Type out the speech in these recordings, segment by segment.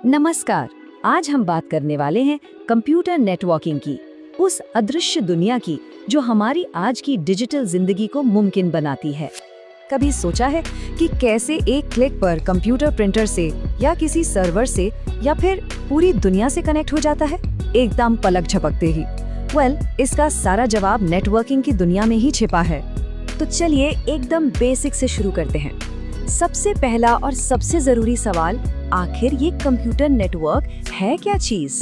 नमस्कार। आज हम बात करने वाले हैं कंप्यूटर नेटवर्किंग की, उस अदृश्य दुनिया की जो हमारी आज की डिजिटल जिंदगी को मुमकिन बनाती है। कभी सोचा है कि कैसे एक क्लिक पर कंप्यूटर प्रिंटर से या किसी सर्वर से या फिर पूरी दुनिया से कनेक्ट हो जाता है, एकदम पलक झपकते ही? इसका सारा जवाब नेटवर्किंग की दुनिया में ही छिपा है। तो चलिए एकदम बेसिक से शुरू करते हैं। सबसे पहला और सबसे जरूरी सवाल, आखिर ये कंप्यूटर नेटवर्क है क्या चीज?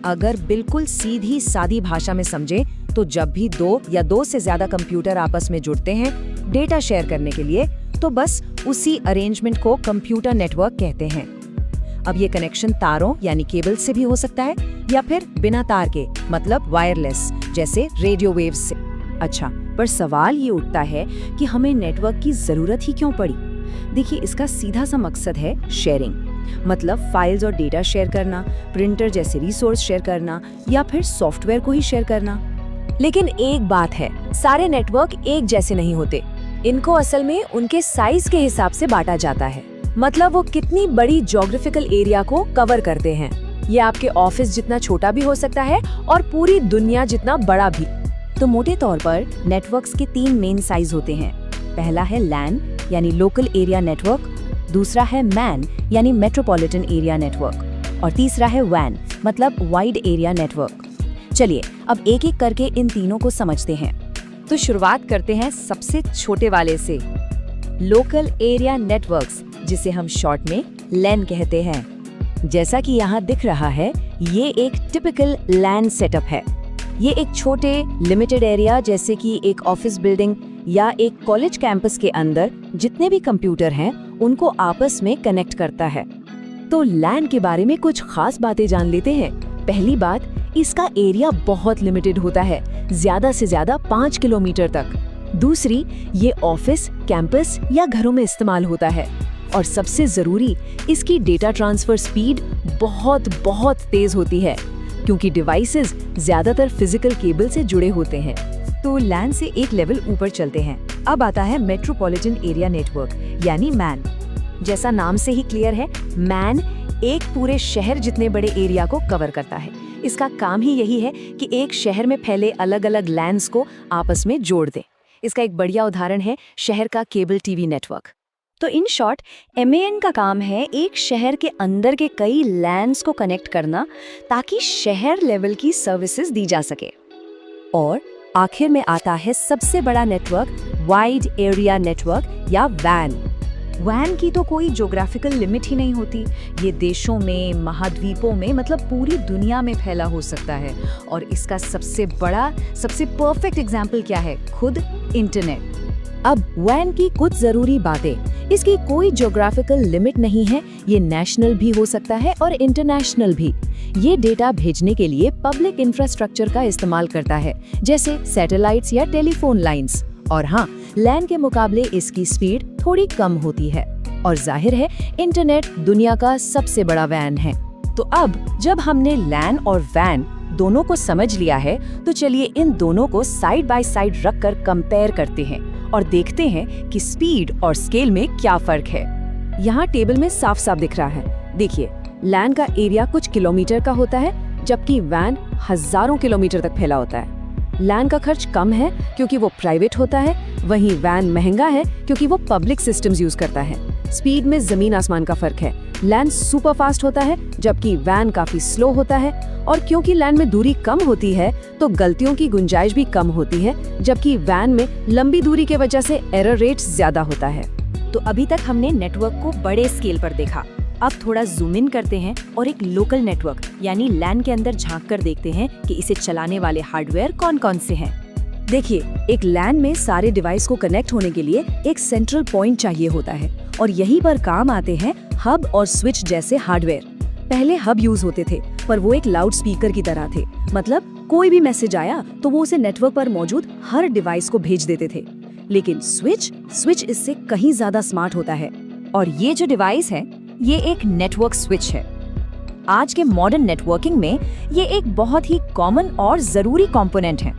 अगर बिल्कुल सीधी सादी भाषा में समझें तो जब भी दो या दो से ज्यादा कंप्यूटर आपस में जुड़ते हैं डेटा शेयर करने के लिए, तो बस उसी अरेंजमेंट को कंप्यूटर नेटवर्क कहते हैं। अब ये कनेक्शन तारों यानी केबल से भी हो सकता है या फिर बिना तार के, मतलब वायरलेस, जैसे रेडियो वेव्स से। अच्छा, पर सवाल ये उठता है कि हमें नेटवर्क की जरूरत ही क्यों पड़ी? देखिए, इसका सीधा सा मकसद है शेयरिंग, मतलब फाइल्स और डेटा शेयर करना, प्रिंटर जैसे रिसोर्स शेयर करना या फिर सॉफ्टवेयर को ही शेयर करना। लेकिन एक बात है, सारे नेटवर्क एक जैसे नहीं होते। इनको असल में उनके साइज के हिसाब से बांटा जाता है, मतलब वो कितनी बड़ी ज्योग्राफिकल एरिया को कवर करते हैं। ये आपके ऑफिस जितना छोटा भी हो सकता है और पूरी दुनिया जितना बड़ा भी। तो मोटे तौर पर नेटवर्क्स के 3 मेन साइज होते हैं। पहला है लैन यानी लोकल एरिया नेटवर्क, दूसरा है मैन यानी मेट्रोपॉलिटन एरिया नेटवर्क और तीसरा है वैन मतलब वाइड एरिया नेटवर्क। चलिए अब एक एक करके इन तीनों को समझते हैं। तो शुरुआत करते हैं सबसे छोटे वाले से, लोकल एरिया नेटवर्क्स, जिसे हम शॉर्ट में लैन कहते हैं। जैसा कि यहाँ दिख रहा है, ये एक टिपिकल लैन सेटअप है। ये एक छोटे लिमिटेड एरिया जैसे कि एक ऑफिस बिल्डिंग या एक कॉलेज कैंपस के अंदर जितने भी कंप्यूटर हैं उनको आपस में कनेक्ट करता है। तो लैन के बारे में कुछ खास बातें जान लेते हैं। पहली बात, इसका एरिया बहुत लिमिटेड होता है, ज्यादा से ज्यादा 5 किलोमीटर तक। दूसरी, ये ऑफिस, कैंपस या घरों में इस्तेमाल होता है। और सबसे जरूरी, इसकी डेटा ट्रांसफर स्पीड बहुत तेज होती है, क्योंकि डिवाइसेस ज्यादातर फिजिकल केबल से जुड़े होते हैं। तो लैन से एक लेवल ऊपर चलते हैं। अब आता है मेट्रोपॉलिटन एरिया नेटवर्क यानी मैन। जैसा नाम से ही क्लियर है, मैन एक पूरे शहर जितने बड़े एरिया को कवर करता है। इसका काम ही यही है कि एक शहर में फैले अलग अलग लैन्स को आपस में जोड़ दे। इसका एक बढ़िया उदाहरण है शहर का केबल टीवी नेटवर्क। तो इन शॉर्ट, MAN का काम है एक शहर के अंदर के कई लैन्स को कनेक्ट करना, ताकि शहर लेवल की सर्विसेज दी जा सके। और आखिर में आता है सबसे बड़ा नेटवर्क, वाइड एरिया नेटवर्क या वैन। वैन की तो कोई ज्योग्राफिकल लिमिट ही नहीं होती। ये देशों में, महाद्वीपों में, मतलब पूरी दुनिया में फैला हो सकता है। और इसका सबसे बड़ा, सबसे परफेक्ट एग्जाम्पल क्या है? खुद इंटरनेट। अब वैन की कुछ जरूरी बातें, इसकी कोई ज्योग्राफिकल लिमिट नहीं है। ये नेशनल भी हो सकता है और इंटरनेशनल भी। ये डेटा भेजने के लिए पब्लिक इंफ्रास्ट्रक्चर का इस्तेमाल करता है, जैसे सैटेलाइट्स या टेलीफोन लाइंस। और हाँ, लैन के मुकाबले इसकी स्पीड थोड़ी कम होती है। और जाहिर है, इंटरनेट दुनिया का सबसे बड़ा वैन है। तो अब जब हमने लैन और वैन दोनों को समझ लिया है, तो चलिए इन दोनों को साइड बाय साइड रखकर कंपेयर करते हैं और देखते हैं कि स्पीड और स्केल में क्या फर्क है। यहाँ टेबल में साफ साफ दिख रहा है। देखिए, लैन का एरिया कुछ किलोमीटर का होता है, जबकि वैन हजारों किलोमीटर तक फैला होता है। लैन का खर्च कम है क्योंकि वो प्राइवेट होता है, वहीं वैन महंगा है क्योंकि वो पब्लिक सिस्टम्स यूज करता है। स्पीड में जमीन आसमान का फर्क है। लैन सुपर फास्ट होता है जबकि वैन काफी स्लो होता है। और क्योंकि लैन में दूरी कम होती है तो गलतियों की गुंजाइश भी कम होती है, जबकि वैन में लंबी दूरी के वजह से एरर रेट ज्यादा होता है। तो अभी तक हमने नेटवर्क को बड़े स्केल पर देखा। अब थोड़ा जूम इन करते हैं और एक लोकल नेटवर्क यानी लैन के अंदर झांक कर देखते हैं कि इसे चलाने वाले हार्डवेयर कौन कौन से हैं। देखिए, एक लैन में सारे डिवाइस को कनेक्ट होने के लिए एक सेंट्रल पॉइंट चाहिए होता है और यहीं पर काम आते हैं हब और स्विच जैसे हार्डवेयर। पहले हब यूज होते थे, पर वो एक लाउड स्पीकर की तरह थे, मतलब कोई भी मैसेज आया तो वो उसे नेटवर्क पर मौजूद हर डिवाइस को भेज देते थे। लेकिन स्विच इससे कहीं ज्यादा स्मार्ट होता है। और ये जो डिवाइस है, ये एक नेटवर्क स्विच है। आज के मॉडर्न नेटवर्किंग में ये एक बहुत ही कॉमन और जरूरी कंपोनेंट है।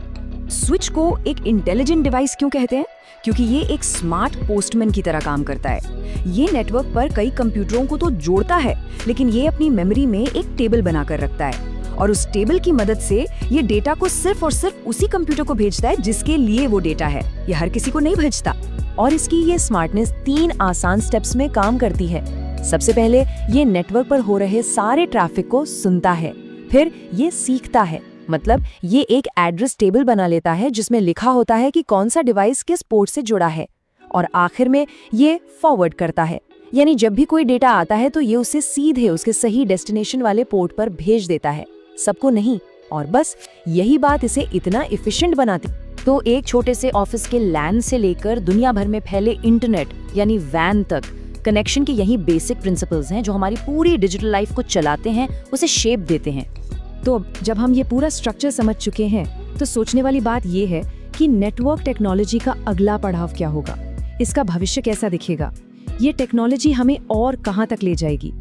स्विच को एक इंटेलिजेंट डिवाइस क्यों कहते हैं? क्योंकि ये एक स्मार्ट पोस्टमैन की तरह काम करता है। ये नेटवर्क पर कई कंप्यूटरों को तो जोड़ता है, लेकिन ये अपनी मेमोरी में एक टेबल बनाकर रखता है और उस टेबल की मदद से ये डेटा को सिर्फ और सिर्फ उसी कंप्यूटर को भेजता है जिसके लिए वो डेटा है। ये हर किसी को नहीं भेजता। और इसकी ये स्मार्टनेस 3 आसान स्टेप्स में काम करती है। सबसे पहले ये नेटवर्क पर हो रहे सारे ट्रैफिक को सुनता है, फिर ये सीखता है, मतलब ये एक एड्रेस टेबल बना लेता है जिसमें लिखा होता है कि कौन सा डिवाइस किस पोर्ट से जुड़ा है, और आखिर में ये फॉरवर्ड करता है, यानी जब भी कोई डेटा आता है तो ये उसे सीधे उसके सही डेस्टिनेशन वाले पोर्ट पर भेज देता है, सबको नहीं। और बस यही बात इसे इतना एफिशिएंट बनाती। तो एक छोटे से ऑफिस के लैन से लेकर दुनिया भर में फैले इंटरनेट यानी वैन तक, कनेक्शन के यही बेसिक प्रिंसिपल्स हैं जो हमारी पूरी डिजिटल लाइफ को चलाते हैं, उसे शेप देते हैं। तो जब हम ये पूरा स्ट्रक्चर समझ चुके हैं तो सोचने वाली बात ये है कि नेटवर्क टेक्नोलॉजी का अगला पड़ाव क्या होगा, इसका भविष्य कैसा दिखेगा, ये टेक्नोलॉजी हमें और कहां तक ले जाएगी।